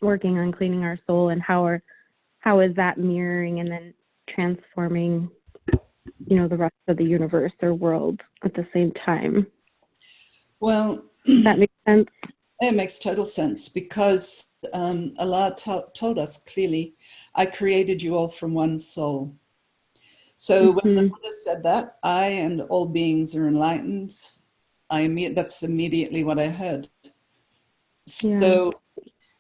I: working on cleaning our soul, and how is that mirroring and then transforming, you know, the rest of the universe or world at the same time?
B: Well,
I: does that make sense?
B: It makes total sense, because Allah told us clearly, I created you all from one soul. So when the Buddha said that, I and all beings are enlightened, that's immediately what I heard. So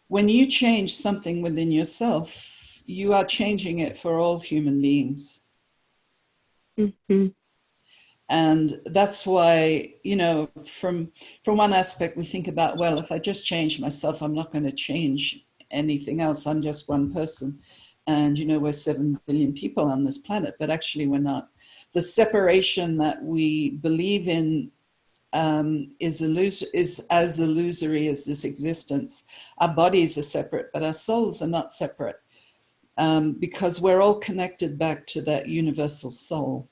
B: when you change something within yourself, you are changing it for all human beings. And that's why, you know, from one aspect, we think about, well, if I just change myself, I'm not going to change anything else. I'm just one person. And, you know, we're 7 billion people on this planet, but actually we're not. The separation that we believe in is as illusory as this existence. Our bodies are separate, but our souls are not separate, because we're all connected back to that universal soul.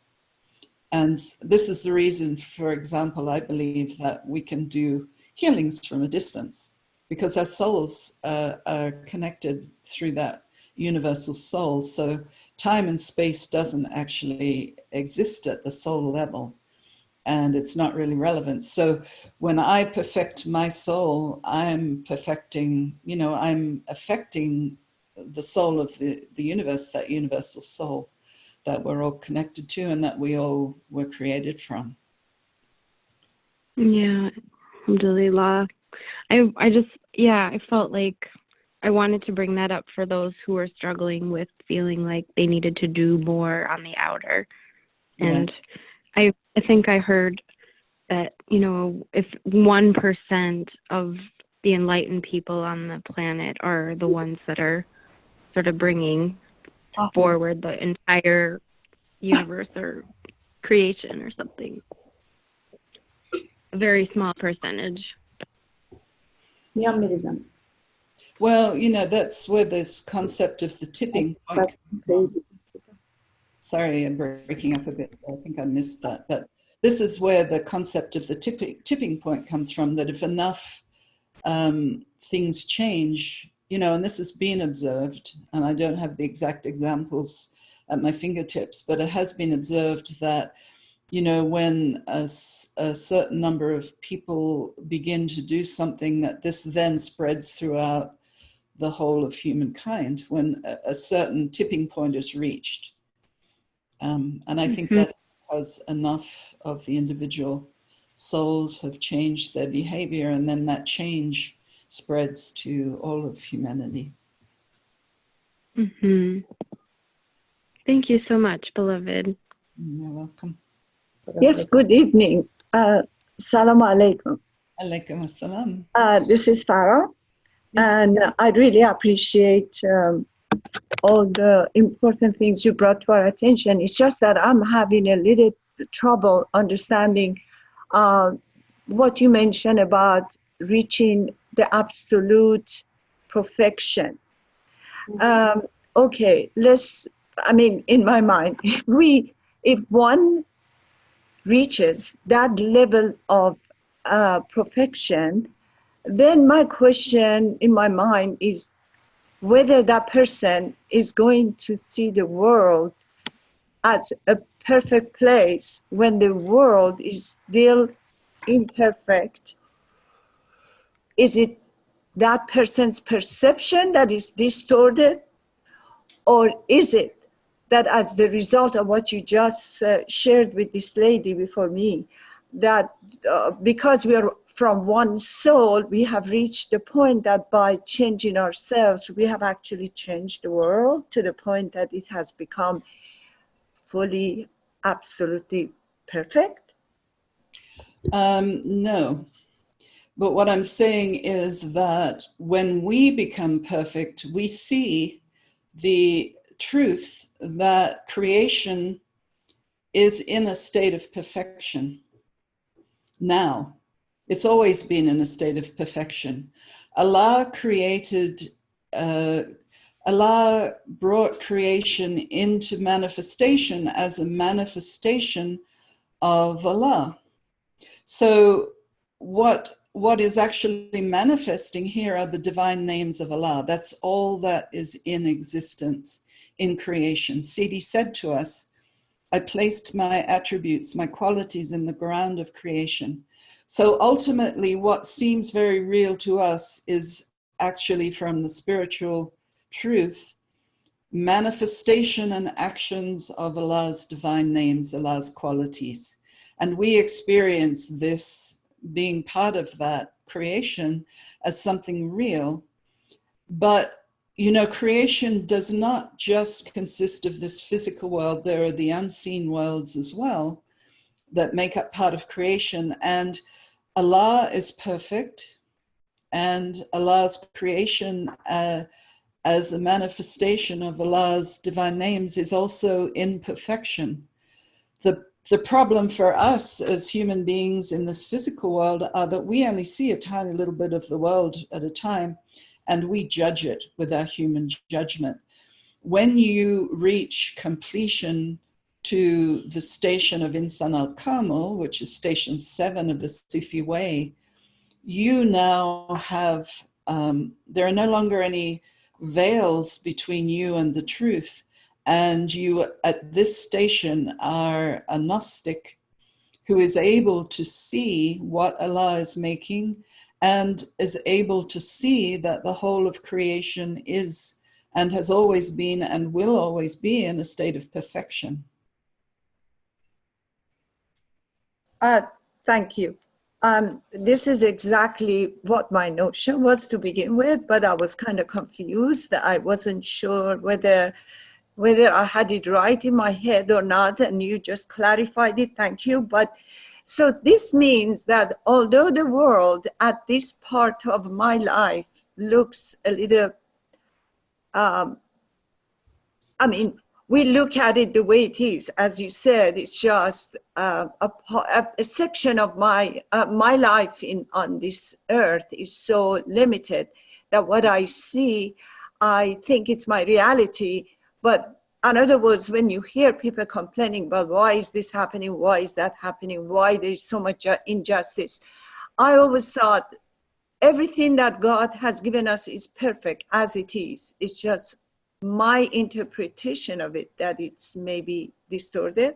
B: And this is the reason, for example, I believe that we can do healings from a distance, because our souls are connected through that universal soul. So time and space doesn't actually exist at the soul level, and it's not really relevant. So when I perfect my soul, I'm perfecting, you know, I'm affecting the soul of the universe, that universal soul that we're all connected to and that we all were created from.
I: Yeah, alhamdulillah. I felt like I wanted to bring that up for those who are struggling with feeling like they needed to do more on the outer. And I think I heard that, you know, if 1% of the enlightened people on the planet are the ones that are sort of bringing forward the entire universe or creation or something. A very small percentage.
J: Yeah, Mirzam.
B: Well, you know, that's where this concept of the tipping point comes from. Sorry, I'm breaking up a bit. I think I missed that. But this is where the concept of the tipping point comes from, that if enough things change, you know, and this has been observed, and I don't have the exact examples at my fingertips, but it has been observed that, you know, when a certain number of people begin to do something, that this then spreads throughout the whole of humankind when a certain tipping point is reached. And I think that's because enough of the individual souls have changed their behavior, and then that change spreads to all of humanity.
I: Thank you so much, beloved.
B: You're welcome.
J: Yes, good evening. Salam alaikum.
B: Alaikum assalam.
J: This is Farah, and I really appreciate all the important things you brought to our attention. It's just that I'm having a little trouble understanding what you mentioned about reaching the absolute perfection. Okay, in my mind, if one reaches that level of perfection, then my question in my mind is whether that person is going to see the world as a perfect place when the world is still imperfect. Is it that person's perception that is distorted? Or is it that as the result of what you just shared with this lady before me, that because we are from one soul, we have reached the point that by changing ourselves, we have actually changed the world to the point that it has become fully, absolutely perfect?
B: No. But what I'm saying is that when we become perfect, we see the truth that creation is in a state of perfection now. It's always been in a state of perfection. Allah brought creation into manifestation as a manifestation of Allah. So what is actually manifesting here are the divine names of Allah. That's all that is in existence in creation. Sidi said to us, I placed my attributes, my qualities in the ground of creation. So ultimately, what seems very real to us is actually from the spiritual truth, manifestation and actions of Allah's divine names, Allah's qualities. And we experience this being part of that creation as something real. But, you know, creation does not just consist of this physical world. There are the unseen worlds as well that make up part of creation. And Allah is perfect, and Allah's creation as a manifestation of Allah's divine names is also in perfection. The problem for us as human beings in this physical world are that we only see a tiny little bit of the world at a time, and we judge it with our human judgment. When you reach completion to the station of Insan al-Kamil, which is station 7 of the Sufi way, you now have, there are no longer any veils between you and the truth. And you, at this station, are a Gnostic who is able to see what Allah is making and is able to see that the whole of creation is and has always been and will always be in a state of perfection.
J: Thank you. This is exactly what my notion was to begin with, but I was kind of confused. I wasn't sure whether I had it right in my head or not, and you just clarified it. Thank you. But so this means that although the world at this part of my life looks a little, we look at it the way it is. As you said, it's just a section of my life on this earth is so limited that what I see, I think it's my reality. But in other words, when you hear people complaining about why is this happening, why is that happening, why there's so much injustice, I always thought everything that God has given us is perfect as it is. It's just my interpretation of it that it's maybe distorted.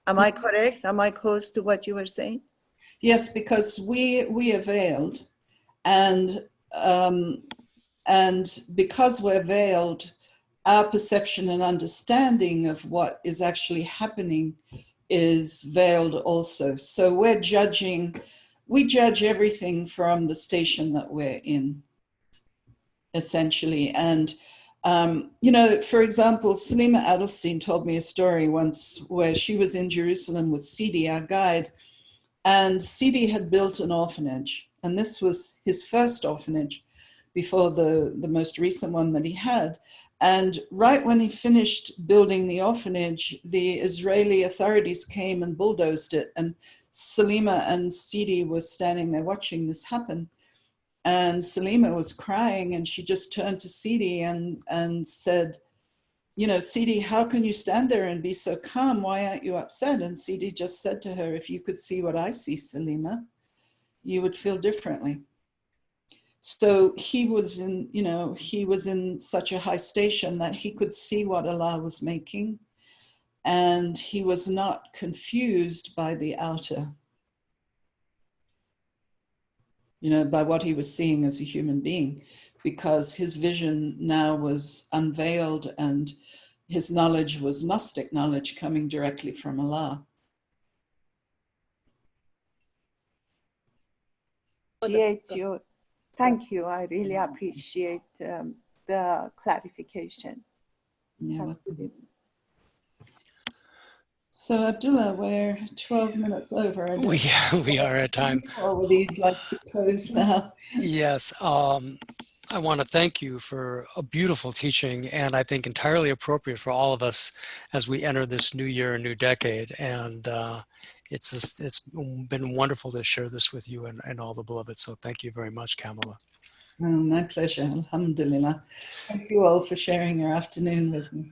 J: Am I correct? Am I close to what you were saying?
B: Yes, because we are veiled, and because we're veiled, our perception and understanding of what is actually happening is veiled also. So we judge everything from the station that we're in, essentially. And, you know, for example, Salima Adelstein told me a story once where she was in Jerusalem with Sidi, our guide, and Sidi had built an orphanage. And this was his first orphanage before the most recent one that he had. And right when he finished building the orphanage, the Israeli authorities came and bulldozed it. And Salima and Sidi were standing there watching this happen. And Salima was crying, and she just turned to Sidi and said, you know, Sidi, how can you stand there and be so calm? Why aren't you upset? And Sidi just said to her, if you could see what I see, Salima, you would feel differently. So he was in, you know, he was in such a high station that he could see what Allah was making, and he was not confused by the outer, you know, by what he was seeing as a human being, because his vision now was unveiled and his knowledge was Gnostic knowledge coming directly from Allah.
J: Thank you. I really appreciate the clarification.
B: Yeah. So Abdullah, we're 12 minutes over.
A: We are at time.
B: Or would you like to close now?
A: Yes. I want to thank you for a beautiful teaching, and I think entirely appropriate for all of us as we enter this new year and new decade. And it's been wonderful to share this with you and all the beloved. So thank you very much, Kamila.
B: Oh, my pleasure. Alhamdulillah. Thank you all for sharing your afternoon with me.